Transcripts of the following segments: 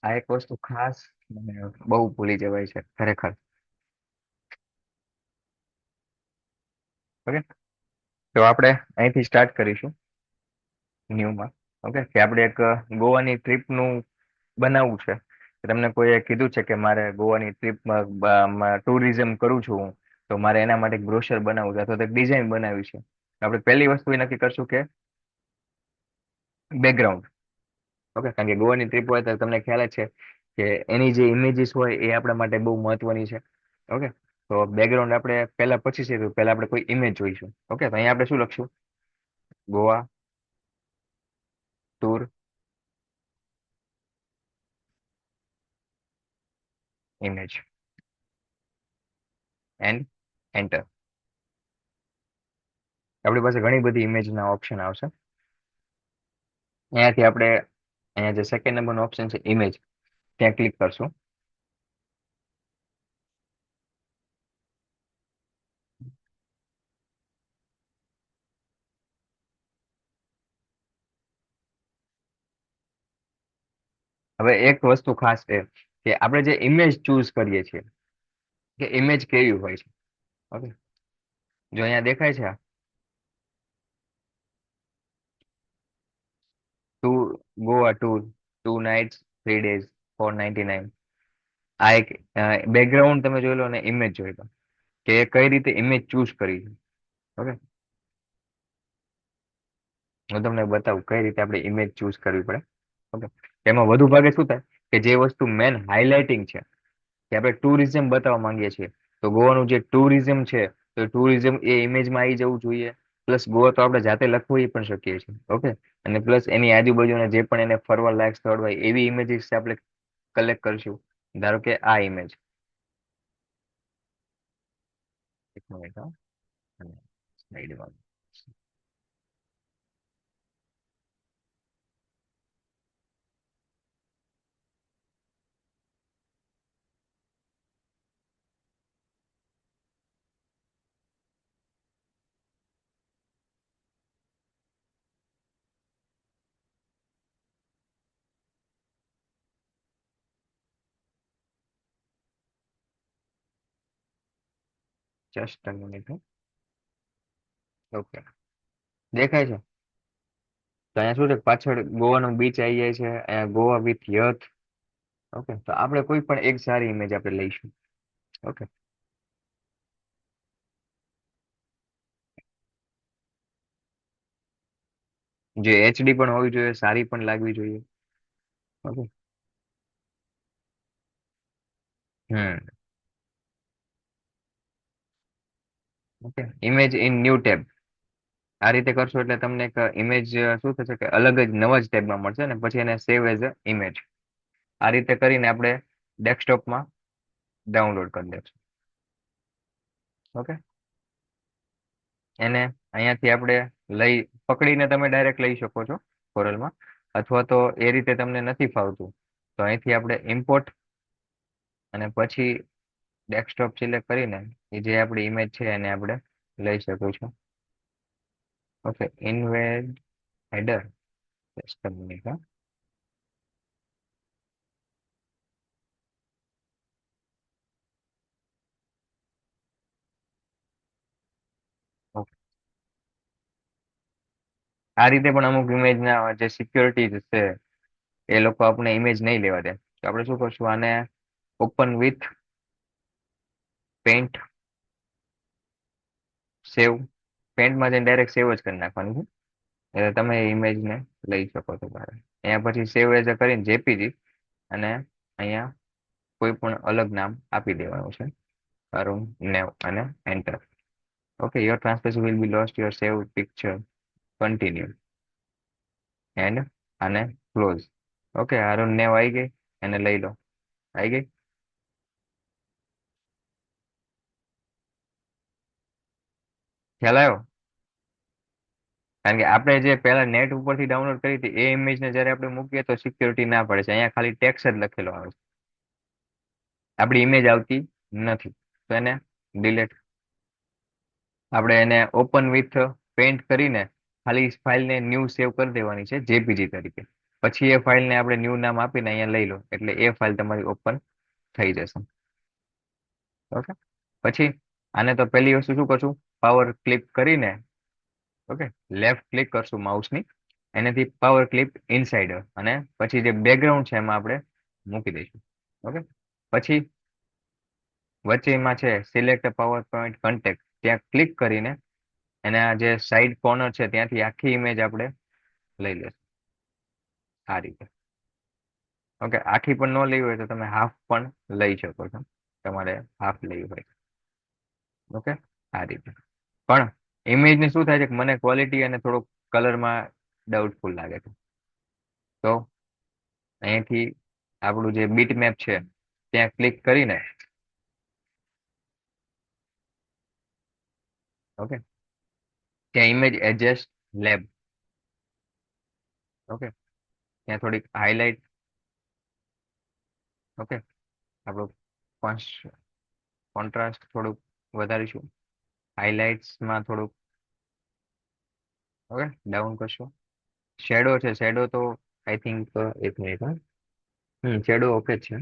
આ એક વસ્તુ ખાસ મને બહુ ભૂલી જવાય છે ખરેખર. ઓકે, તો આપણે અહીંથી સ્ટાર્ટ કરીશું ન્યૂમાં. ઓકે, કે આપણે એક ગોવાની ટ્રીપનું બનાવવું છે. કે તમને કોઈએ કીધું છે કે મારે ગોવાની ટ્રીપમાં ટુરિઝમ કરું છું હું, તો મારે એના માટે એક બ્રોશર બનાવવું છે અથવા તો એક ડિઝાઇન બનાવવી છે. આપણે પહેલી વસ્તુ એ નક્કી કરશું કે બેકગ્રાઉન્ડ. ઓકે, કારણ કે ગોવાની ટ્રીપ હોય તો તમને ખ્યાલ જ છે કે એની જે ઇમેજીસ હોય એ આપણા માટે બહુ મહત્વની છે. ઓકે, તો બેકગ્રાઉન્ડ આપણે પહેલા પછી છે, તો પહેલા આપણે કોઈ ઇમેજ જોઈશું. ઓકે, તો અહીંયા આપણે શું લખશું? Goa tour image and enter. આપણી પાસે ઘણી બધી ઇમેજના ઓપ્શન આવશે. અહીંયાથી આપણે અહીંયા જે સેકન્ડ નંબરનો ઓપ્શન છે ઇમેજ, ત્યાં ક્લિક કરશું. હવે એક વસ્તુ ખાસ છે કે આપણે જે ઇમેજ ચૂઝ કરીએ છીએ કે ઇમેજ કેવી હોય છે. ઓકે, જો અહીંયા દેખાય છે to Goa tour 2 nights 3 days 499. આ એક બેકગ્રાઉન્ડ તમે જોઈ લો અને ઇમેજ જોઈ લો કે કઈ રીતે ઇમેજ ચૂઝ કરી છે. ઓકે, હું તમને બતાવું કઈ રીતે આપણે ઇમેજ ચૂઝ કરવી પડે. ઓકે, એમાં વધુ ભાગે શું થાય કે જે વસ્તુ મેન હાઇલાઇટિંગ છે કે આપણે ટુરિઝમ બતાવવા માંગીએ છીએ, તો ગોવાનું જે ટુરિઝમ છે તો ટુરિઝમ એ ઇમેજમાં આવી જવું જોઈએ. પ્લસ ગોવા તો આપણે જાતે લખવું પણ શકીએ છીએ. ઓકે, અને પ્લસ એની આજુબાજુના જે પણ એને ફરવા લાયક સ્થળ હોય એવી ઇમેજીસ આપણે કલેક્ટ કરશું. ધારો કે આ ઇમેજ, એક મિનિટ હા, અને સ્લાઇડમાં જસ્ટ અ મિનિટ. ઓકે, દેખાય છે? તો અહીંયા શું છે, પાછળ ગોવાનો બીચ આવી જાય છે, અહીંયા ગોવા વિથ યથ. ઓકે, તો આપણે કોઈ પણ એક સારી ઇમેજ આપણે લઈશું. ઓકે, જે એચડી પણ હોવી જોઈએ, સારી પણ લાગવી જોઈએ. Okay. Hmm. Okay, image in new tab. આ રીતે કરશો એટલે તમને એક ઇમેજ શું થશે કે અલગ જ નવા જ ટેબમાં મળશે ને પછી એને સેવ એઝ અ ઇમેજ આ રીતે કરીને આપણે ડેસ્કટોપમાં ડાઉનલોડ કરી દઈશું. ઓકે, એને અહીંયાથી આપણે લઈ પકડીને તમે ડાયરેક્ટ લઈ શકો છો કોરલમાં, અથવા તો એ રીતે તમને નથી ફાવતું તો અહીંથી આપણે ઇમ્પોર્ટ અને પછી ડેસ્કટોપ સિલેક્ટ કરીને એ જે આપણી ઇમેજ છે એને આપણે લઈ શકું છું. ઓકે, ઇન્વેડ હેડર. આ રીતે પણ અમુક ઇમેજના જે સિક્યોરિટી છે એ લોકો આપણે ઇમેજ નહીં લેવા દે. તો આપણે શું કરશું, આને ઓપન વિથ પેન્ટ, સેવ. પેન્ટમાં જઈને ડાયરેક્ટ સેવ જ કરી નાખવાનું છે એટલે તમે ઇમેજને લઈ શકો છો બહાર. અહીંયા પછી સેવ એઝ અ કરીને જેપીજી અને અહીંયા કોઈ પણ અલગ નામ આપી દેવાનું છે, અરુણ નેવ, અને enter. Okay, your translation will be lost your save picture, continue and અને ક્લોઝ. ઓકે, અરુણ નેવ આવી ગઈ, એને લઈ લો. આવી ગઈ? ખ્યાલ આવ્યો? કારણ કે આપણે જે પહેલા નેટ ઉપરથી ડાઉનલોડ કરી હતી એ ઇમેજને જ્યારે આપણે મૂકીએ તો સિક્યોરિટી ના પડે છે. અહીંયા ખાલી ટેક્સ જ લખેલો આવે છે, આપણી ઇમેજ આવતી નથી. તો એને ડિલીટ. આપણે એને ઓપન વિથ પેન્ટ કરીને ખાલી ફાઇલને ન્યૂ સેવ કરી દેવાની છે જેપીજી તરીકે. પછી એ ફાઇલને આપણે ન્યૂ નામ આપીને અહીંયા લઈ લો એટલે એ ફાઇલ તમારી ઓપન થઈ જશે. ઓકે. પછી આને તો પહેલી વસ્તુ શું કરશું, પાવર ક્લિક કરીને, ઓકે, લેફ્ટ ક્લિક કરશું માઉસની, એનાથી પાવર ક્લિપ ઇનસાઇડ અને પછી જે બેકગ્રાઉન્ડ છે એમાં આપણે મૂકી દઈશું. ઓકે. પછી વચ્ચેમાં છે સિલેક્ટ પાવર પોઈન્ટ કન્ટેક્ટ, ત્યાં ક્લિક કરીને એના જે સાઈડ કોર્નર છે ત્યાંથી આખી ઇમેજ આપણે લઈ લેશું આ રીતે. ઓકે. આખી પણ ન લેવી હોય તો તમે હાફ પણ લઈ શકો છો, તમારે હાફ લેવી હોય. ઓકે. આ રીતે. પણ ઇમેજને શું થાય છે કે મને ક્વોલિટી અને થોડુંક કલરમાં ડાઉટફુલ લાગે છે. તો અહીંથી આપણું જે બીટ મેપ છે ત્યાં ક્લિક કરીને, ઓકે, ત્યાં ઇમેજ એડજસ્ટ લેબ, ઓકે, ત્યાં થોડીક હાઇલાઇટ, ઓકે, આપણું કોન્ટ્રાસ્ટ થોડુંક વધારીશું, હાઇલાઇટ્સમાં થોડુંક, ઓકે, ડાઉન કરશું. શેડો છે, શેડો તો આઈ થિંક એક મિનિટ, શેડો ઓકે છે.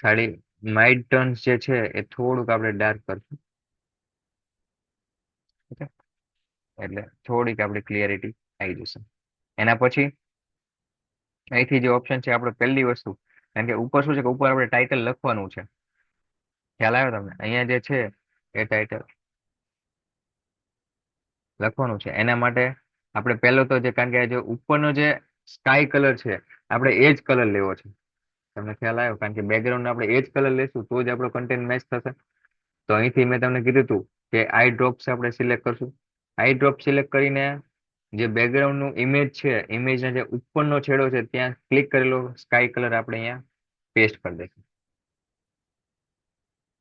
ખાલી માઇડ ટર્ન્સ જે છે એ થોડુંક આપણે ડાર્ક કરશું. ઓકે. એટલે થોડીક આપણી ક્લિયરિટી આવી જશે. એના પછી અહીંથી જે ઓપ્શન છે આપણે પહેલી વસ્તુ, કારણ કે ઉપર શું છે કે ઉપર આપણે ટાઇટલ લખવાનું છે, ખ્યાલ આવ્યો તમને? અહીંયા જે છે એ ટાઇટલ લખવાનું છે. એના માટે આપણે પહેલો તો જે, કારણ કે જે ઉપરનો જે સ્કાય કલર છે આપણે એ જ કલર લેવો છે. તમને ખ્યાલ આવ્યો? કારણ કે બેકગ્રાઉન્ડ આપણે એ જ કલર લેશું તો જ આપણો કન્ટેન્ટ મેચ થશે. તો અહીંથી મેં તમને કીધું હતું કે આઈ ડ્રોપ્સ આપણે સિલેક્ટ કરશું. આઈ ડ્રોપ સિલેક્ટ કરીને જે બેકગ્રાઉન્ડ નું ઇમેજ છે, ઇમેજના જે ઉપરનો છેડો છે ત્યાં ક્લિક કરેલો સ્કાય કલર આપણે અહીંયા પેસ્ટ કરી દઈશું.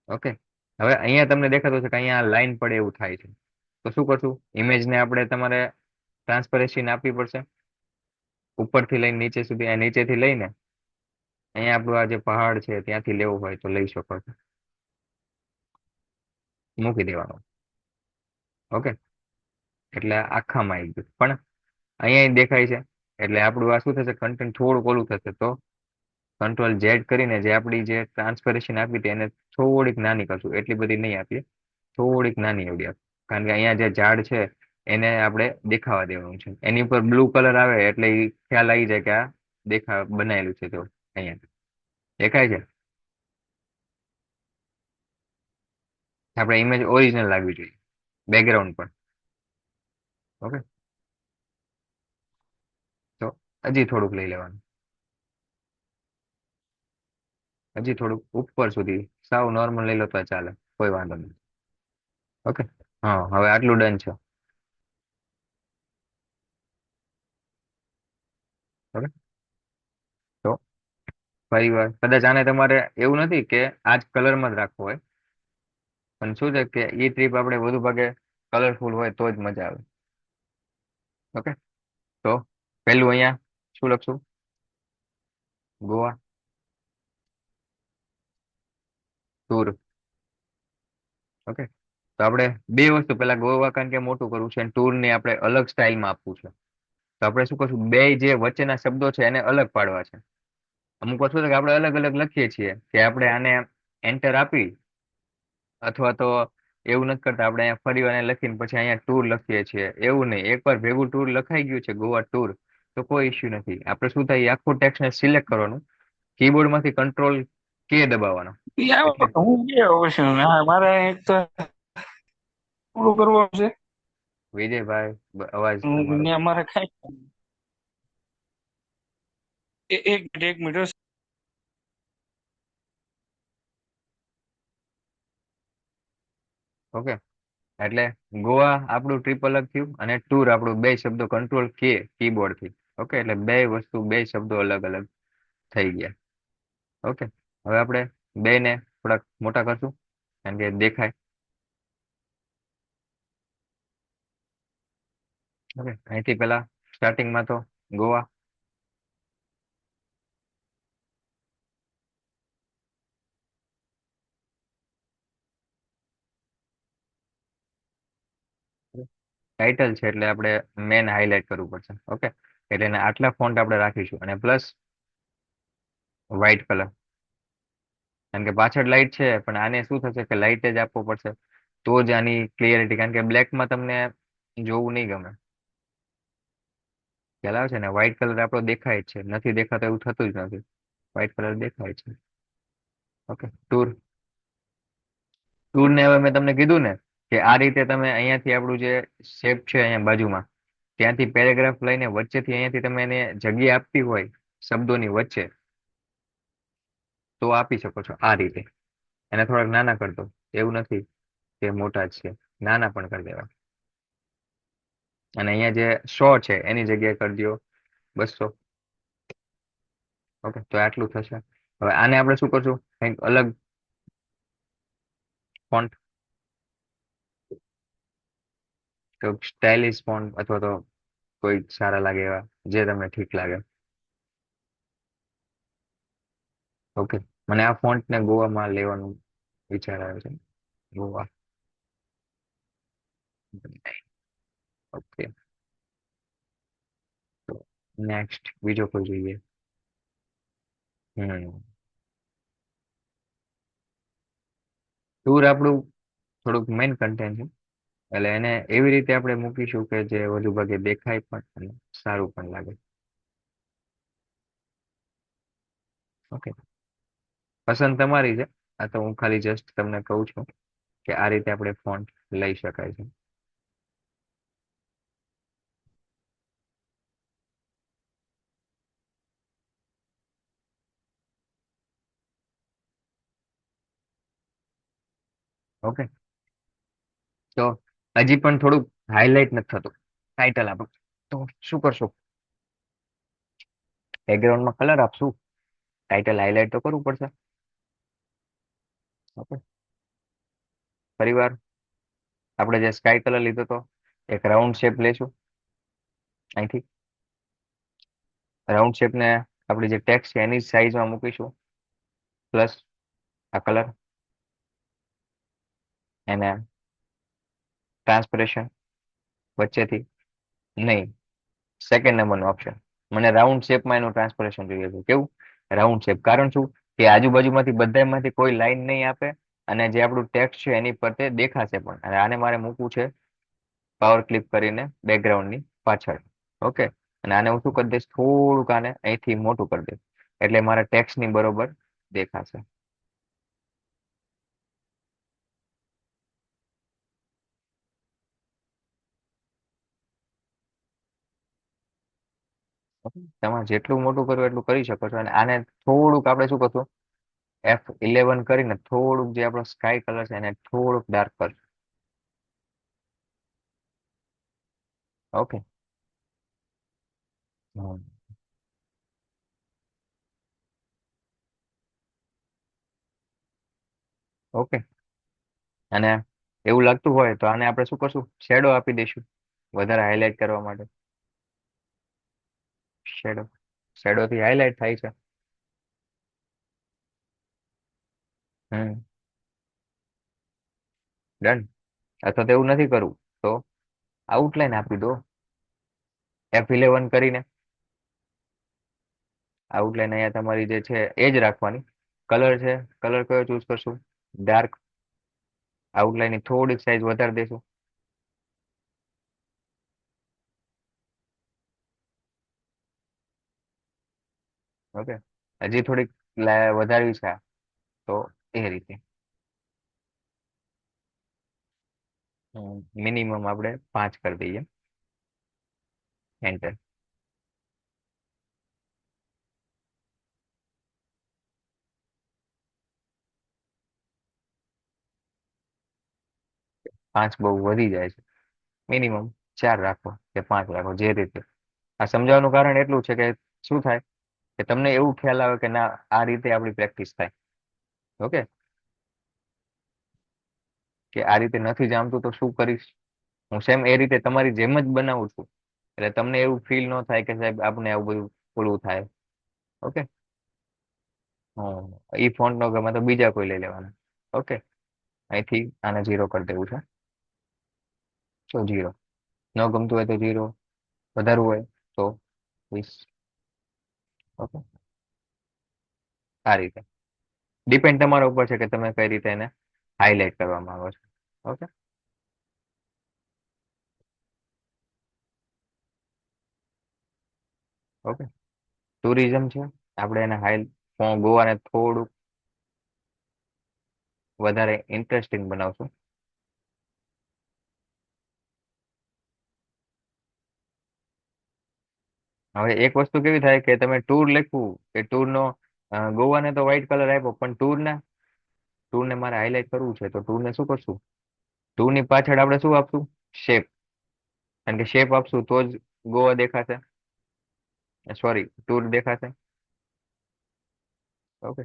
ઓકે. હવે અહીંયા તમને દેખાતું છે કે અહીંયા લાઈન પડે એવું થાય છે. તો શું કરશું, ઇમેજને આપણે તમારે ટ્રાન્સપરેન્સી આપવી પડશે ઉપરથી લઈને નીચે સુધી. આ નીચેથી લઈને અહીંયા આપણું આ જે પહાડ છે ત્યાંથી લેવું હોય તો લઈ શકો છો, મૂકી દેવાનું. ઓકે. એટલે આખામાં આવી ગયું. પણ અહીંયા દેખાય છે એટલે આપણું આ શું થશે, કન્ટેન્ટ થોડુંક ઓલું થશે. તો કંટ્રોલ ઝેડ કરીને જે આપણી જે ટ્રાન્સપરેશન આપી હતી એને થોડીક નાની કરશું, એટલી બધી નહીં આપીએ, થોડીક નાની એવડી આપીએ. કારણ કે અહીંયા જે ઝાડ છે એને આપણે દેખાવા દેવાનું છે. એની ઉપર બ્લુ કલર આવે એટલે એ ખ્યાલ આવી જાય કે આ બનાયેલું છે. તો અહીંયા દેખાય છે આપણે ઇમેજ ઓરિજિનલ લાગવી જોઈએ બેકગ્રાઉન્ડ પર. ઓકે. તો હજી થોડુંક લઈ લેવાનું, હજી થોડુંક ઉપર સુધી, સાવ નોર્મલ લઈ લો તો ચાલે, કોઈ વાંધો નહીં. ઓકે. હા, હવે આટલું ડન છે. ઓકે. તો ફરી વાર કદાચ આને તમારે એવું નથી કે આજ કલરમાં જ રાખવો હોય, પણ શું છે કે એ ટ્રીપ આપણે વધુ ભાગે કલરફુલ હોય તો જ મજા આવે. ઓકે. તો પેલું અહીંયા શું લખશું, ગોવા ટૂર. ઓકે. તો આપણે બે વસ્તુ, પેલા ગોવા કારણ કે મોટું કરવું છે અને ટૂર ને આપણે અલગ સ્ટાઇલમાં આપવું છે. તો આપણે શું કરશું, બે જે વચ્ચેના શબ્દો છે એને અલગ પાડવા છે. અમુક વસ્તુ છે કે આપણે અલગ અલગ લખીએ છીએ કે આપણે આને એન્ટર આપી, અથવા તો એવું નથી કરતા આપણે અહીંયા ફરી વાર લખીને પછી અહીંયા ટૂર લખીએ છીએ. એવું નહીં, એકવાર ભેગું ટૂર લખાઈ ગયું છે ગોવા ટૂર તો કોઈ ઇશ્યુ નથી. આપણે શું થાય, એ આખું ટેક્સ્ટને સિલેક્ટ કરવાનું, કીબોર્ડ માંથી કંટ્રોલ કે દબાવવાનો. ઈ આવે એટલે તો હું કે અવશ્ય મારે એક તો પૂરું કરવું છે. વિજયભાઈ, અવાજ તમારો. ને અમારે ખાઈ એક મિનિટ. ઓકે. એટલે ગોવા આપણું ટ્રીપ અલગ થયું અને ટૂર આપણું બે શબ્દો કંટ્રોલ કે કીબોર્ડ થી. ઓકે. એટલે બે વસ્તુ, બે શબ્દો અલગ અલગ થઈ ગયા. ઓકે. હવે આપણે બે ને થોડાક મોટા કરશું કારણ કે દેખાય. ઓકે. અહીંથી પેલા સ્ટાર્ટિંગમાં તો ગોવા, ટાઇટલ છે એટલે આપણે મેન હાઇલાઇટ કરવું પડશે. ઓકે. એટલે એના આટલા ફોન્ટ આપણે રાખીશું અને પ્લસ વ્હાઈટ કલર. કારણ કે પાછળ લાઈટ છે પણ આને શું થશે કે લાઈટ જ આપવો પડશે તો જ આની ક્લિયરિટી, કારણ કે બ્લેકમાં તમને જોવું નહીં ગમે. ખ્યાલ આવે છે ને, વ્હાઈટ કલર આપણો દેખાય જ છે, નથી દેખાતો એવું થતું જ નથી. વ્હાઈટ કલર દેખાય છે. Okay, tour. ટૂર ને હવે મેં તમને કીધું ને કે આ રીતે તમે અહીંયાથી આપણું જે શેપ છે અહીંયા બાજુમાં, ત્યાંથી પેરેગ્રાફ લઈને વચ્ચેથી અહીંયાથી તમે એને જગ્યા આપવી હોય શબ્દોની વચ્ચે તો આપી શકો છો આ રીતે. એને થોડાક નાના કરી દો, એવું નથી કે મોટા જ છે, નાના પણ કરી દેવા. અને અહીંયા જે 100 છે એની જગ્યાએ કરી દો 200. ઓકે, તો આટલું થશે. હવે આને આપણે શું કરશું, કંઈક અલગ ફોન્ટ, કંઈક સ્ટાઇલિશ ફોન્ટ અથવા તો કોઈ સારા લાગે એવા, જે તમને ઠીક લાગે. ઓકે, મને આ ફોન્ટ ને ગોવામાં લેવાનું વિચાર આવે છે. ગોવા. ઓકે, તો નેક્સ્ટ બીજો કોઈ જોઈએ. હમ ટૂર આપણું થોડુંક મેઇન કન્ટેન્ટ છે, એટલે એને એવી રીતે આપણે મૂકીશું કે જે વધુ ભાગે દેખાય પણ અને સારું પણ લાગે. ઓકે, પસંદ તમારી છે. આ તો હું ખાલી જસ્ટ તમને કહું છું કે આ રીતે આપણે ફોન્ટ લઈ શકાય છે. ઓકે, તો હજી પણ થોડુંક હાઇલાઇટ નથી થતું ટાઇટલ આપણું, તો શું કરશું, બેકગ્રાઉન્ડમાં કલર આપશું, ટાઇટલ હાઇલાઇટ તો કરવું પડશે. ઓકે, ફરીવાર આપણે જે સ્કાય કલર લીધો તો એક રાઉન્ડ શેપ લેશું અહીંથી. રાઉન્ડ શેપ ને આપણી જે ટેક્સ્ટ છે એની સાઈઝમાં મૂકીશું, પ્લસ આ કલર, એને ટ્રાન્સપરેશન વચ્ચેથી નહીં, સેકન્ડ નંબરનો ઓપ્શન. મને રાઉન્ડ શેપમાં એનું ટ્રાન્સપરેશન જોઈએ છે. કેવું રાઉન્ડ શેપ, કારણ શું કે આજુબાજુમાંથી બધામાંથી કોઈ લાઈન નહીં આપે અને જે આપણું ટેક્સ્ટ છે એની પર તે દેખાશે પણ. અને આને મારે મૂકવું છે પાવર ક્લિક કરીને બેકગ્રાઉન્ડની પાછળ. ઓકે, અને આને હું શું કરી દઈશ, થોડુંક આને અહીંથી મોટું કરી દઈશ એટલે મારા ટેક્સ્ટની બરોબર દેખાશે. Okay? તમારે જેટલું મોટું કરવું એટલું કરી શકો છો. અને આને થોડુંક આપણે શું કરશું, F11 કરીને થોડુંક જે આપણો સ્કાય કલર છે એને થોડુંક ડાર્ક કરશું. ઓકે. ઓકે, અને એવું લાગતું હોય તો આને આપણે શું કરશું, શેડો આપી દઈશું વધારે હાઇલાઇટ કરવા માટે. શેડો, શેડો થી હાઇલાઇટ થાય છે. હમ ડન. અથવા તો એવું નથી કરવું તો આઉટલાઈન આપી દો F11 કરીને. આઉટલાઈન અહીંયા તમારી જે છે એ જ રાખવાની. કલર છે, કલર કયો ચૂઝ કરશું, ડાર્ક. આઉટલાઈનની થોડીક સાઈઝ વધારી દઈશું. ઓકે, હજી થોડીક વધારવી છે તો એ રીતે મિનિમમ આપણે 5 કરી દઈએ, એન્ટર. 5 બહુ વધી જાય છે, મિનિમમ 4 રાખો કે 5 રાખો, જે રીતે. આ સમજાવવાનું કારણ એટલું છે કે શું થાય કે તમને એવું ખ્યાલ આવે કે ના આ રીતે આપણી પ્રેક્ટિસ થાય. ઓકે, કે આ રીતે નથી જામતું તો શું કરીશ, હું સેમ એ રીતે તમારી જેમ જ બનાવું છું, એટલે તમને એવું ફીલ ન થાય કે સાહેબ આપણે આવું બધું થોડું થાય. ઓકે, ઈ ફોન્ટ નો ગમે તો બીજા કોઈ લઈ લેવાના. ઓકે, અહીંથી આને 0 કરી દેવું છે, તો 0. ન ગમતું હોય તો 0, વધારવું હોય તો 20. ઓકે, આ રીતે ડિપેન્ડ તમારા ઉપર છે કે તમે કઈ રીતે એને હાઇલાઇટ કરવા માંગો છો. ઓકે. ઓકે, ટુરિઝમ છે, આપણે એને ગોવાને થોડુંક વધારે ઇન્ટરેસ્ટિંગ બનાવશું. હવે એક વસ્તુ કેવી થાય કે તમે ટૂર લખવું કે ટૂર નો ગોવાને તો વ્હાઈટ કલર આપ્યો, પણ ટૂરને મારે હાઇલાઇટ કરવું છે, તો ટૂરને શું કરશું? ટૂરની પાછળ આપણે શું આપશું? શેપ. કારણ કે શેપ આપશું તો જ ગોવા દેખાશે, સોરી ટૂર દેખાશે. ઓકે,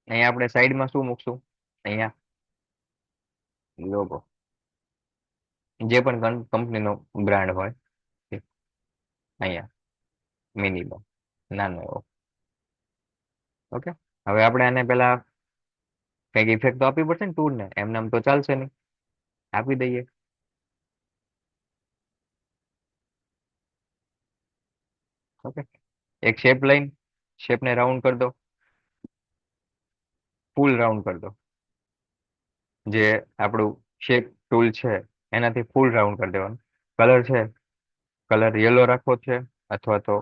અહીંયા આપણે સાઈડમાં શું મૂકશું? અહીંયા લોગો, જે પણ કંપનીનો બ્રાન્ડ હોય એ. અહીંયા મિનિમમ નાનો એવો. ઓકે, હવે આપણે આને પેલા કઈક ઇફેક્ટ તો આપવી પડશે ને ટૂરને, એમને આમ તો ચાલશે નહીં. આપી દઈએ. ઓકે, એક શેપ લઈને શેપને રાઉન્ડ કરી દો, ફૂલ રાઉન્ડ કરી દો. જે આપણું શેપ ટૂલ છે એનાથી ફૂલ રાઉન્ડ કરી દેવાનું. કલર છે, કલર યલો રાખવો છે અથવા તો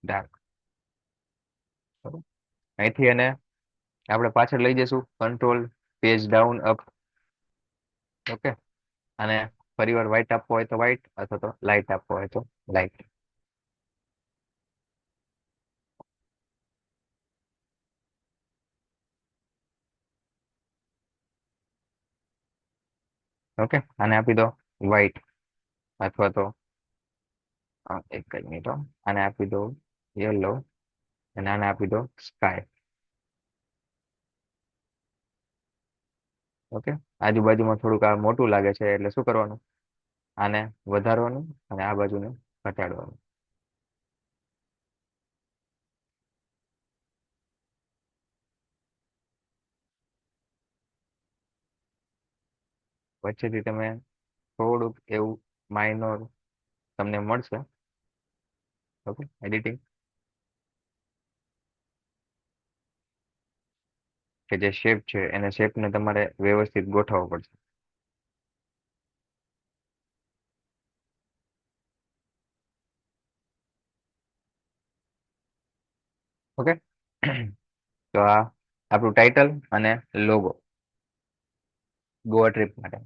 ડાર્ક. અહીંથી એને આપણે પાછળ લઈ જઈશું, control page down up. Okay, અને ફરીવાર વ્હાઈટ આપવો હોય તો વ્હાઈટ અથવા તો લાઇટ આપવો હોય તો લાઇટ. ઓકે, આને આપી દો વ્હાઈટ અથવા તો એક જ મિનિટ હો. આને આપી દો યલો અને આને આપી દો સ્કાય. ઓકે, આજુબાજુમાં થોડુંક આ મોટું લાગે છે એટલે શું કરવાનું? આને વધારવાનું અને આ બાજુને ઘટાડવાનું. વચ્ચેથી તમે થોડુંક એવું માઇનોર તમને મળશે. ઓકે, એડિટિંગ કે જે શેપ છે એને શેપને તમારે વ્યવસ્થિત ગોઠવવો પડશે. ઓકે, તો આ આપણું ટાઇટલ અને લોગો ગોવા ટ્રીપ માટે.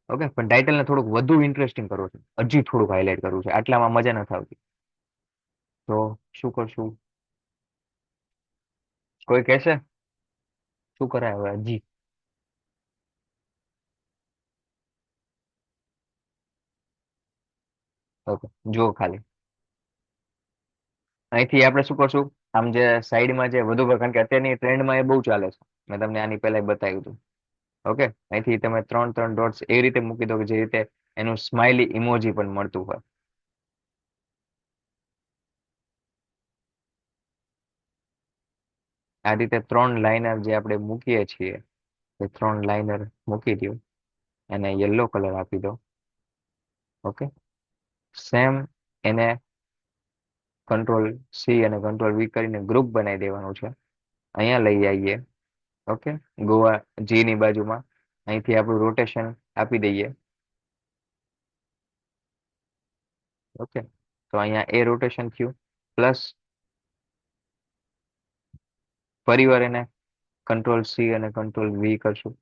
ઓકે, પણ ટાઇટલને થોડુંક વધુ ઇન્ટરેસ્ટિંગ કરવું છે, હજી થોડુંક હાઇલાઇટ કરવું છે, આટલામાં મજા નથી આવતી. તો શું કરશું? કોઈ કહેશે શું કરાય હવે હજી? ઓકે, જો ખાલી અહીંથી આપણે શું કરશું? આમ જે સાઈડમાં જે વધુ કારણ કે અત્યારની ટ્રેન્ડમાં એ બહુ ચાલે છે, મેં તમને આની પહેલા બતાવ્યું હતું. ઓકે, અહીંથી તમે ત્રણ ત્રણ ડોટ્સ એ રીતે મૂકી દો કે જે રીતે એનું સ્માઇલી ઇમોજી પણ મળતું હોય. આ રીતે ત્રણ લાઇનર જે આપણે મૂકીએ છીએ એ ત્રણ લાઇનર મૂકી દો, એને યલો કલર આપી દો. ઓકે, સેમ એને કંટ્રોલ સી અને કંટ્રોલ વી કરીને ગ્રુપ બનાવી દેવાનું છે. અહીંયા લઈ આવીએ. ઓકે, ગોવા જી ની બાજુમાં અહીંથી આપણું રોટેશન આપી દઈએ. ઓકે, તો અહીંયા એ રોટેશન થયું, પ્લસ ફરીવાર એને કંટ્રોલ સી અને કંટ્રોલ વી કરશું,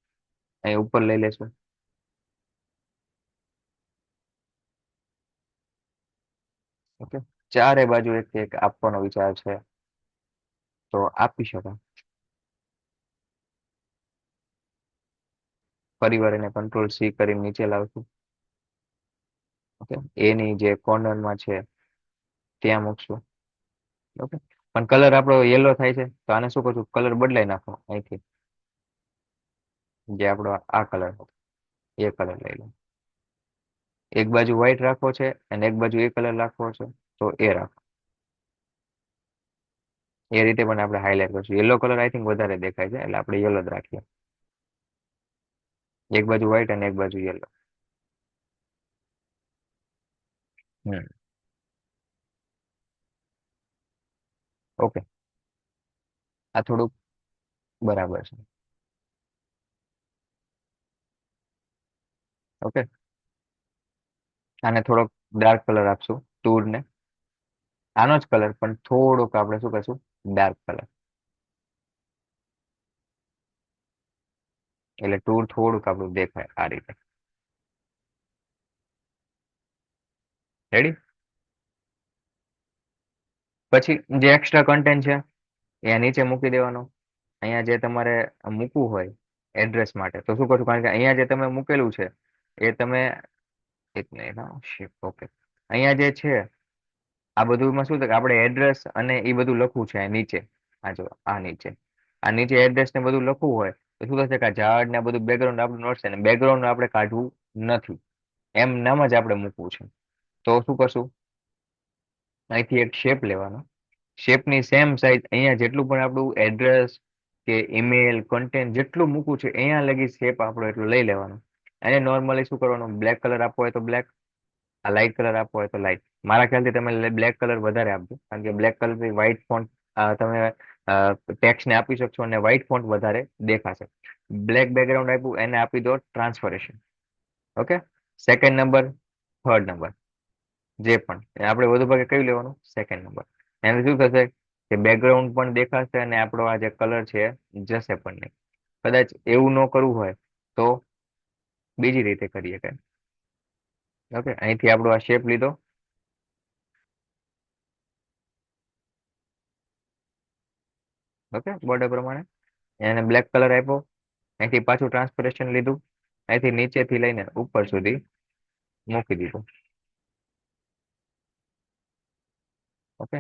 અહીં ઉપર લઈ લેશું. ઓકે, ચારે બાજુ એક એક આપવાનો વિચાર છે તો આપી શકાય. ફરીવાર એને કંટ્રોલ સી કરીને નીચે લાવશું. ઓકે, એની જે કોર્નરમાં છે ત્યાં મૂકશું. ઓકે, પણ કલર આપણો યલો થાય છે તો આને શું કરશું? કલર બદલાઈ નાખો અહીંથી. જે આપણો આ કલર એ કલર લઈ લો. એક બાજુ વ્હાઈટ રાખવો છે અને એક બાજુ એ કલર રાખવો છે તો એ રાખો. એ રીતે પણ આપણે હાઇલાઇટ કરશું. યલો કલર આઈ થિંક વધારે દેખાય છે એટલે આપણે યલો જ રાખીએ. એક બાજુ વ્હાઈટ અને એક બાજુ યલો. હમ. ઓકે. આ થોડુંક બરાબર છે. ઓકે. આને થોડોક ડાર્ક કલર આપશું ટૂર ને. આનો જ કલર પણ થોડુંક આપણે શું કરશું, ડાર્ક કલર. એટલે ટૂર થોડુંક આપણું દેખાય આ રીતે. રેડી. પછી જે એક્સ્ટ્રા કન્ટેન્ટ છે એ નીચે મૂકી દેવાનો. અહીંયા જે તમારે મૂકવું હોય એડ્રેસ માટે તો શું કરશું, કારણ કે અહીંયા જે તમે મૂકેલું છે એ તમે એક મિનિટ હા શિપ ઓકે. અહીંયા જે છે આ બધુંમાં શું છે કે આપણે એડ્રેસ અને એ બધું લખવું છે આ નીચે. આ જો આ નીચે, આ નીચે એડ્રેસ ને બધું લખવું હોય તો શું થશે કે આ ઝાડ ને આ બધું બેકગ્રાઉન્ડ આપણું નડશે ને બેકગ્રાઉન્ડ આપણે કાઢવું નથી. એમ નામ જ આપણે મૂકવું છે. તો શું કરશું, અહીંથી એક શેપ લેવાનો. શેપની સેમ સાઈઝ અહીંયા જેટલું પણ આપણું એડ્રેસ કે ઈમેલ કન્ટેન્ટ જેટલું મૂકવું છે અહીંયા લગી શેપ આપણો એટલું લઈ લેવાનું. અને નોર્મલી શું કરવાનું, બ્લેક કલર આપવો હોય તો બ્લેક, આ લાઇટ કલર આપવો હોય તો લાઇટ. મારા ખ્યાલથી તમે બ્લેક કલર વધારે આપજો, કારણ કે બ્લેક કલર થી વ્હાઈટ ફોન્ટ તમે ટેક્સ્ટ ને આપી શકશો અને વ્હાઈટ ફોન્ટ વધારે દેખાશે. બ્લેક બેકગ્રાઉન્ડ આપ્યું એને આપી દો ટ્રાન્સફરેશન. Okay. Second number, third number, જે પણ આપણે વધુ ભાગે કયું લેવાનું, સેકન્ડ નંબર. એને શું થશે કે બેકગ્રાઉન્ડ પણ દેખાશે અને આપણો આ જે કલર છે જશે પણ નહીં. કદાચ એવું ન કરવું હોય તો બીજી રીતે કરીએ કે. ઓકે. અહીંથી આપણો આ શેપ લીધો. ઓકે. બોર્ડર પ્રમાણે એને બ્લેક કલર આપ્યો. અહીંથી પાછું ટ્રાન્સપરેશન લીધું. અહીંથી નીચેથી લઈને ઉપર સુધી મૂકી દીધું. ઓકે.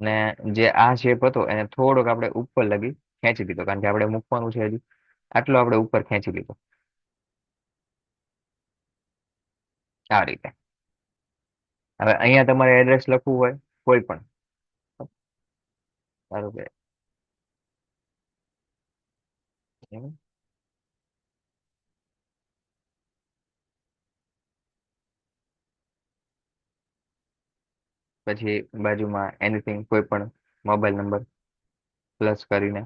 ને જે આ શેપ હતો એને થોડોક આપણે ઉપર લગી ખેંચી દીધો, કારણ કે આપણે મૂકવાનું છે હજી. આટલો આપણે ઉપર ખેંચી લીધો આ રીતે. હવે અહીંયા તમારે એડ્રેસ લખવું હોય કોઈ પણ, ધારો કે એમ, પછી બાજુમાં એનીથિંગ કોઈ પણ મોબાઈલ નંબર પ્લસ કરીને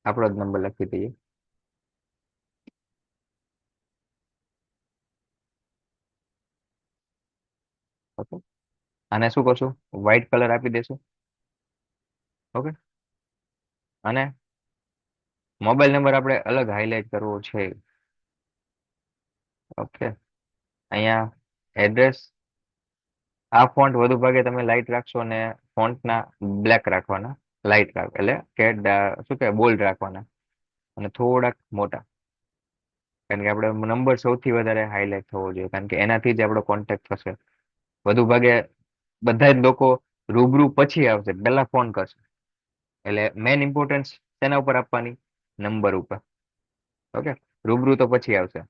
આપણો જ નંબર લખી દઈએ. ઓકે. આને શું કરશું, વ્હાઈટ કલર આપી દેશું. ઓકે. અને મોબાઈલ નંબર આપણે અલગ હાઇલાઇટ કરવો છે. ઓકે. અહીંયા એડ્રેસ, આ ફોન્ટ વધુ ભાગે તમે લાઇટ રાખશો અને ફોન્ટના બ્લેક રાખવાના. લાઇટ રાખ એટલે કે શું કે બોલ્ડ રાખવાના અને થોડાક મોટા, કારણ કે આપણે નંબર સૌથી વધારે હાઇલાઇટ થવો જોઈએ, કારણ કે એનાથી જ આપણો કોન્ટેક્ટ થશે. વધુ ભાગે બધા જ લોકો રૂબરૂ પછી આવશે, પહેલા ફોન કરશે. એટલે મેન ઇમ્પોર્ટન્સ તેના ઉપર આપવાની, નંબર ઉપર. ઓકે. રૂબરૂ તો પછી આવશે.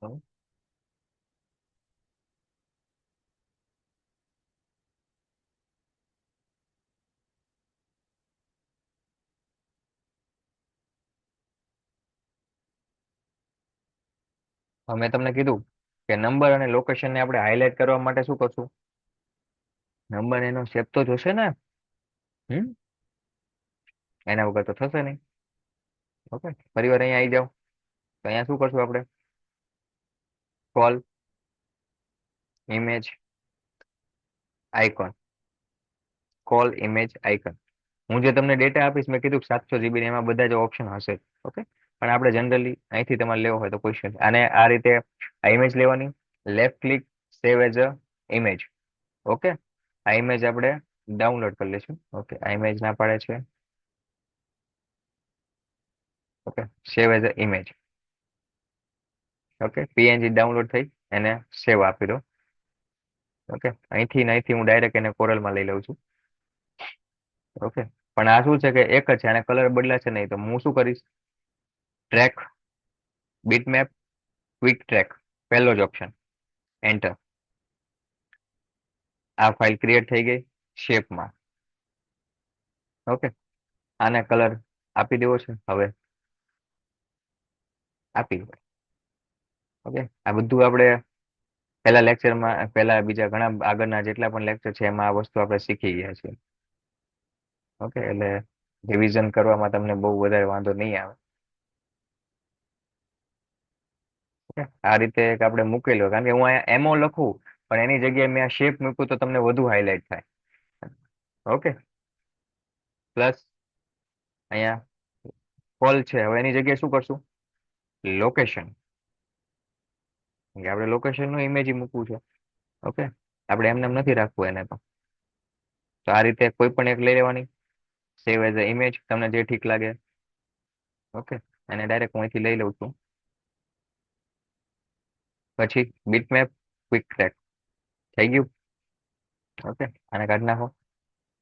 હમ. હવે મેં તમને કીધું કે નંબર અને લોકેશનને આપણે હાઇલાઇટ કરવા માટે શું કરશું, નંબર એનો શેપ તો જોશે ને. હમ. એના વગર તો થશે નહીં. ઓકે. ફરી વાર અહીંયા આવી જાઓ તો અહીંયા શું કરશું આપણે, call image icon, call image icon. હું જે તમને ડેટા આપીશ મેં કીધું 700 GB એમાં બધા જ ઓપ્શન હશે. ઓકે. પણ આપણે જનરલી અહીંથી તમારે લેવો હોય તો કોઈ છે અને આ રીતે આ ઇમેજ લેવાની, left click, save as a image. Okay. આ ઇમેજ આપણે ડાઉનલોડ કરી લઈશું. ઓકે. આ ઇમેજ ના પાડે છે. Okay. Save as a image. Okay. PNG download થઈ એને સેવ આપી દો. ઓકે. અહીંથી હું ડાયરેક્ટ એને કોરલમાં લઈ લઉં છું. ઓકે. પણ આ શું છે કે એક જ છે, આને કલર બદલાશે નહીં. તો હું શું કરીશ, ટ્રેક, બીટમેપ, ક્વિક ટ્રેક, પહેલો જ ઓપ્શન, એન્ટર. આ ફાઇલ ક્રિએટ થઈ ગઈ શેપમાં. ઓકે. આને કલર આપી દેવો છે હવે? આપી દો. ઓકે, આ બધું આપણે પહેલા લેક્ચરમાં, પહેલા બીજા ઘણા આગળના જેટલા પણ લેક્ચર છે એમાં આ વસ્તુ આપણે શીખી ગયા છીએ. ઓકે, એટલે રિવિઝન કરવામાં તમને બહુ વધારે વાંધો નહીં આવે. ઓકે, આ રીતે એક આપણે મૂકેલો, કારણ કે હું અહીંયા એમઓ લખું પણ એની જગ્યાએ મેં આ શેપ મૂક્યું તો તમને વધુ હાઇલાઇટ થાય. ઓકે, પ્લસ અહીંયા કોલ છે, હવે એની જગ્યાએ શું કરશું? લોકેશન. આપણે લોકેશન નું ઇમેજ મૂકવું છે. ઓકે, આપણે એમને એમ નથી રાખવું એને તો આ રીતે કોઈ પણ એક લઈ લેવાની, સેવ એઝ અ ઇમેજ, તમને જે ઠીક લાગે. ઓકે, અને ડાયરેક્ટ હું અહીંથી લઈ લઉં છું. પછી બીટમેપ, ક્વિક ટ્રેક થઈ ગયું. ઓકે, આને કાઢી નાખો.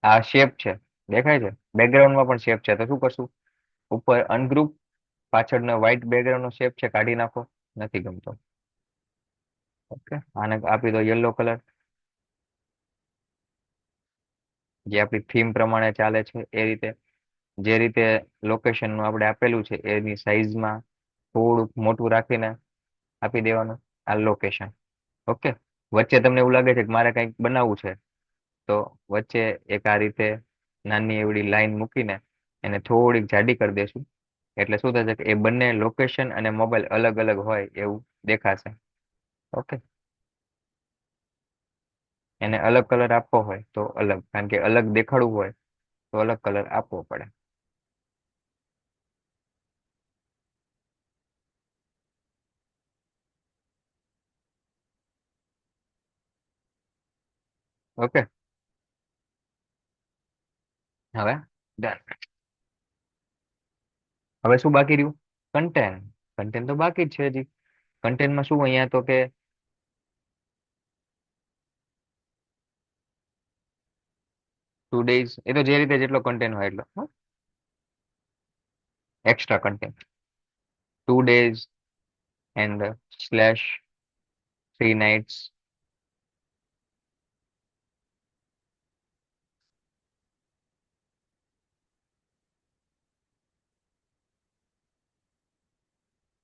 આ શેપ છે, દેખાય છે? બેકગ્રાઉન્ડમાં પણ શેપ છે, તો શું કરશું? ઉપર અનગ્રુપ, પાછળનો વ્હાઈટ બેકગ્રાઉન્ડ નો શેપ છે, કાઢી નાખો, નથી ગમતો. ઓકે, આને આપી દો યલો કલર, જે આપણી થીમ પ્રમાણે ચાલે છે એ રીતે. જે રીતે લોકેશન નું આપણે આપેલું છે એની સાઈઝમાં થોડુંક મોટું રાખીને આપી દેવાનું આ લોકેશન. ઓકે, વચ્ચે તમને એવું લાગે છે કે મારે કંઈક બનાવવું છે, તો વચ્ચે એક આ રીતે નાની એવડી લાઈન મૂકીને એને થોડીક જાડી કરી દેશું. એટલે શું થશે કે એ બંને લોકેશન અને મોબાઈલ અલગ અલગ હોય એવું દેખાશે. ઓકે, એને અલગ કલર આપવો હોય તો અલગ, કારણ કે અલગ દેખાડવું હોય તો અલગ કલર આપવો પડે. ઓકે, હવે ડન. હવે શું બાકી રહ્યું? કન્ટેન્ટ. કન્ટેન્ટ તો બાકી જ છે હજી. કન્ટેન્ટમાં શું અહીંયા તો કે 2 days, એ તો જે રીતે જેટલો કન્ટેન્ટ હોય એટલો extra content. 2 days and slash 3 nights.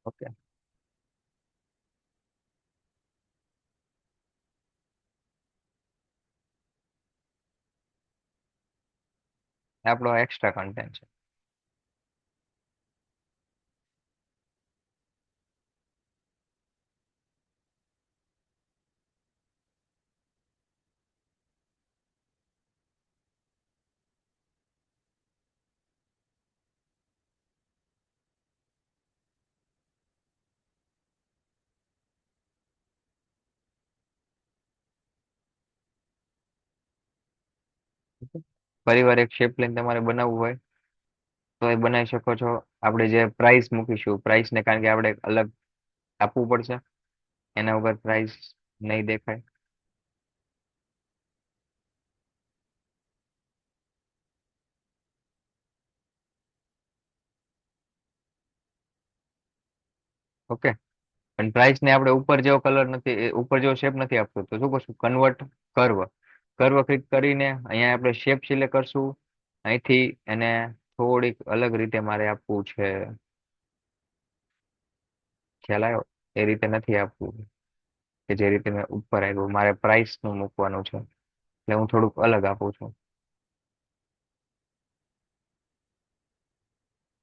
Okay, આપણો એક્સ્ટ્રા કન્ટેન્ટ છે. પરિવાર એક શેપ લઈને તમારે બનાવવું હોય તો એ બનાવી શકો છો. આપણે જે પ્રાઇસ મૂકીશું, પ્રાઇસ ને કારણ કે આપણે અલગ આપવું પડશે, એના વગર પ્રાઇસ નહીં દેખાય. ઓકે, પણ પ્રાઇસ ને આપણે ઉપર જેવો કલર નથી, ઉપર જેવો શેપ નથી આપતો, તો શું કરશું? Convert curve. કર્વ ક્લિક કરીને અહીંયા આપણે શેપ સિલેક્ટ કરશું. અહીંથી એને થોડીક અલગ રીતે મારે આપવું છે. ખ્યાલ આવ્યો? એ રીતે નથી આપવું કે જે રીતે મેં ઉપર આવ્યું. મારે પ્રાઇસ નું મૂકવાનું છે, એટલે હું થોડુંક અલગ આપું છું.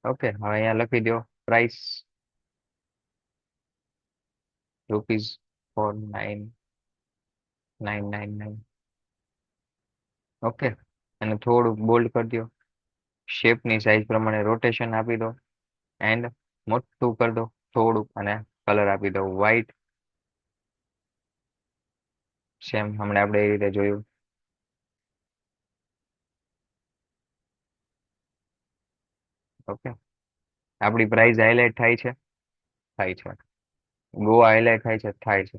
ઓકે, હવે અહીંયા લખી દો પ્રાઇસ ₹499999. ઓકે, અને થોડુંક બોલ્ડ કરી દો. શેપની સાઈઝ પ્રમાણે રોટેશન આપી દો એન્ડ મોટું કરી દો થોડુંક, અને કલર આપી દો વ્હાઈટ. સેમ હમણાં આપણે એ રીતે જોયું. ઓકે, આપણી પ્રાઇસ હાઇલાઇટ થાય છે? થાય છે. ગોવા હાઇલાઇટ થાય છે? થાય છે.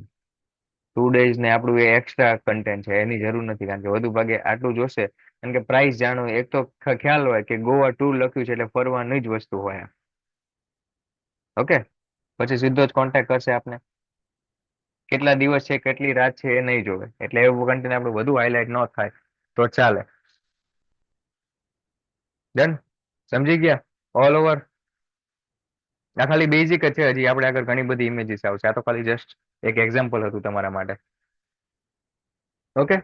2 days ને આપણું એ એક્સ્ટ્રા કન્ટેન્ટ છે, એની જરૂર નથી, કારણ કે વધુ ભાગે આટલું જોશે. કારણ કે પ્રાઇસ જાણો, એક તો ખ્યાલ હોય કે ગોવા ટૂર લખ્યું છે એટલે ફરવાની જ વસ્તુ હોય. ઓકે, પછી સીધો જ કોન્ટેક્ટ કરશે આપને. કેટલા દિવસ છે, કેટલી રાત છે એ નહીં જોવે, એટલે એવું કન્ટેન્ટ આપણું વધુ હાઇલાઇટ ન થાય તો ચાલે. ડન, સમજી ગયા? All over. આ ખાલી બેઝિક જ છે, હજી આપણે આગળ ઘણી બધી ઇમેજીસ આવશે, આ તો ખાલી જસ્ટ એક એક્ઝામ્પલ હતું તમારા માટે. ઓકે.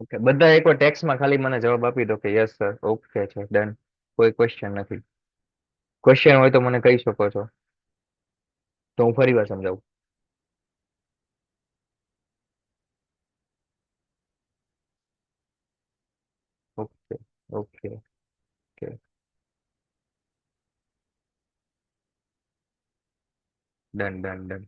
ઓકે, બધા એકવાર ટેક્સ્ટમાં ખાલી મને જવાબ આપી દો કે યસ સર, ઓકે છે, ડન. કોઈ ક્વેશ્ચન નથી. ક્વેશ્ચન હોય તો મને કહી શકો છો, તો હું ફરી વાર સમજાવું. Okay. Okay. Okay. Done done done.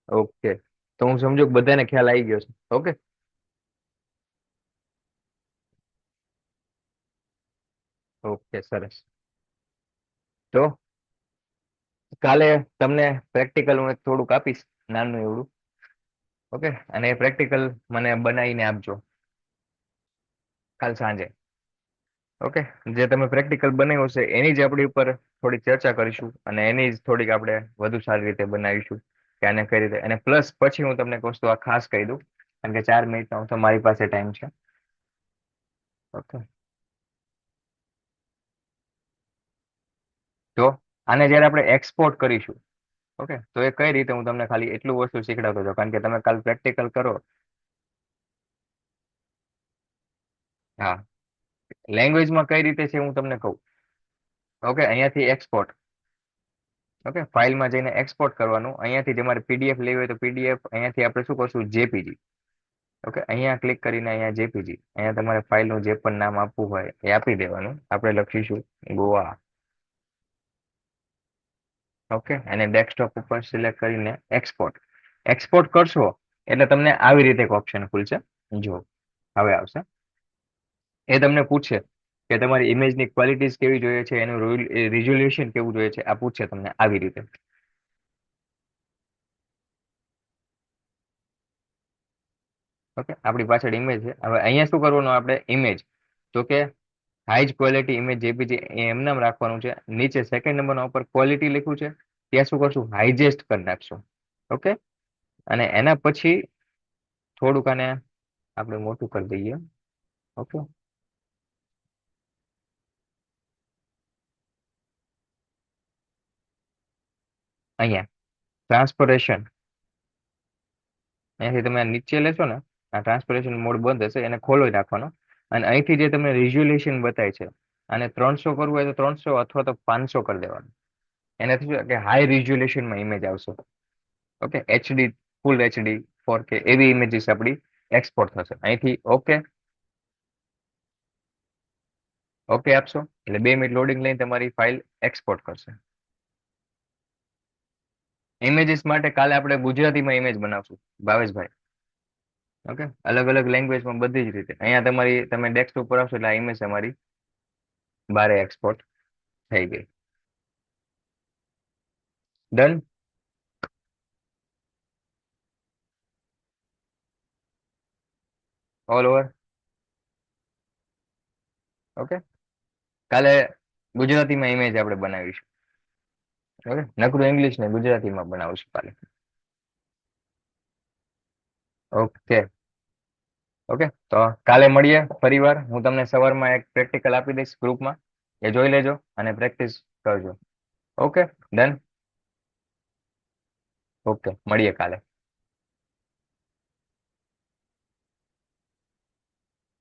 Okay, તો હું સમજુ કે બધાને ખ્યાલ આવી ગયો છે. ઓકે. ઓકે, સરસ. તો કાલે તમને પ્રેક્ટિકલ હું એક થોડુંક આપીશ, નાનું એવડું. ઓકે, અને એ પ્રેક્ટિકલ મને બનાવીને આપજો કાલ સાંજે. ઓકે. જે તમે પ્રેક્ટિકલ બનાવ્યું છે એની જ આપણી ઉપર થોડીક ચર્ચા કરીશું, અને એની જ થોડીક આપણે વધુ સારી રીતે બનાવીશું કે આને કઈ રીતે. અને પ્લસ પછી હું તમને એક વસ્તુ આ ખાસ કહી દઉં, કારણ કે 4 મિનિટનો તો મારી પાસે ટાઈમ છે. ઓકે. તો આને જયારે આપણે એક્સપોર્ટ કરીશું, ઓકે, તો એ કઈ રીતે, હું તમને ખાલી એટલું વસ્તુ શીખડાવતો હતો, કારણ કે તમે કાલ પ્રેક્ટિકલ કરો. હા, લેંગ્વેજમાં કઈ રીતે છે હું તમને કહું. ઓકે, અહીંયાથી એક્સપોર્ટ. ઓકે, ફાઇલમાં જઈને એક્સપોર્ટ કરવાનું. અહીંયાથી તમારે પીડીએફ લેવી હોય તો પીડીએફ, અહીંયાથી આપણે શું કરશું, જેપીજી. ઓકે, અહીંયા ક્લિક કરીને અહીંયા જેપીજી, અહીંયા તમારે ફાઇલનું જે પણ નામ આપવું હોય એ આપી દેવાનું. આપણે લખીશું ગોવા. ઓકે, અને ડેસ્કટોપ ઉપર સિલેક્ટ કરીને એક્સપોર્ટ. એક્સપોર્ટ કરશો એટલે તમને આવી રીતે એક ઓપ્શન ખુલશે. જો હવે આવશે. એ તમને પૂછશે કે તમારી ઇમેજની ક્વોલિટીઝ કેવી જોઈએ છે, એનું રિઝોલ્યુશન કેવું જોઈએ છે, આ પૂછશે તમને આવી રીતે. ઓકે, આપણી પાછળ ઇમેજ છે. હવે અહીંયા શું કરવાનું આપણે, ઇમેજ તો કે હાઈજ ક્વોલિટી ઇમેજ જેપીજી એમ નામ રાખવાનું છે. નીચે સેકન્ડ નંબરના ઉપર ક્વોલિટી લખ્યું છે, ત્યાં શું કરશું, હાઈજેસ્ટ કરી નાખશું. ઓકે, અને એના પછી થોડુંક આને આપણે મોટું કરી દઈએ. ઓકે. અહીંયા ટ્રાન્સપરેશન, અહીંયાથી તમે નીચે લેશો ને, આ ટ્રાન્સપરેશન મોડ બંધ હશે, એને ખોલો નાખવાનો. અને અહીંથી જે તમને રિઝોલ્યુશન બતાય છે, અને 300 કરવું હોય તો 300 અથવા તો 500 કરી દેવાનું. એનાથી શું કે હાઈ રિઝોલ્યુશનમાં ઇમેજ આવશે. Okay, HD, full HD, 4K એવી ઇમેજીસ આપણી એક્સપોર્ટ થશે અહીંથી. ઓકે. ઓકે આપશો એટલે 2 મિનિટ લોડિંગ લઈને તમારી ફાઇલ એક્સપોર્ટ કરશે. ઇમેજીસ માટે કાલે આપણે ગુજરાતીમાં ઇમેજ બનાવશું, ભાવેશભાઈ. ઓકે, અલગ અલગ લેંગ્વેજમાં બધી જ રીતે. અહીંયા તમારી, તમે ડેસ્કટોપ પર આવશો એટલે આ ઇમેજ તમારી બારે એક્સપોર્ટ થઈ ગઈ. ડન. All over. ઓકે, કાલે ગુજરાતીમાં ઇમેજ આપણે બનાવીશું. ઓકે, નકરું ઇંગ્લિશ ને ગુજરાતીમાં બનાવીશું કાલે. ઓકે. ઓકે, તો કાલે મળીએ ફરી વાર. હું તમને સવારમાં એક પ્રેક્ટિકલ આપી દઈશ ગ્રુપમાં, એ જોઈ લેજો અને પ્રેક્ટિસ કરજો. ઓકે. ડન. ઓકે, મળીએ કાલે.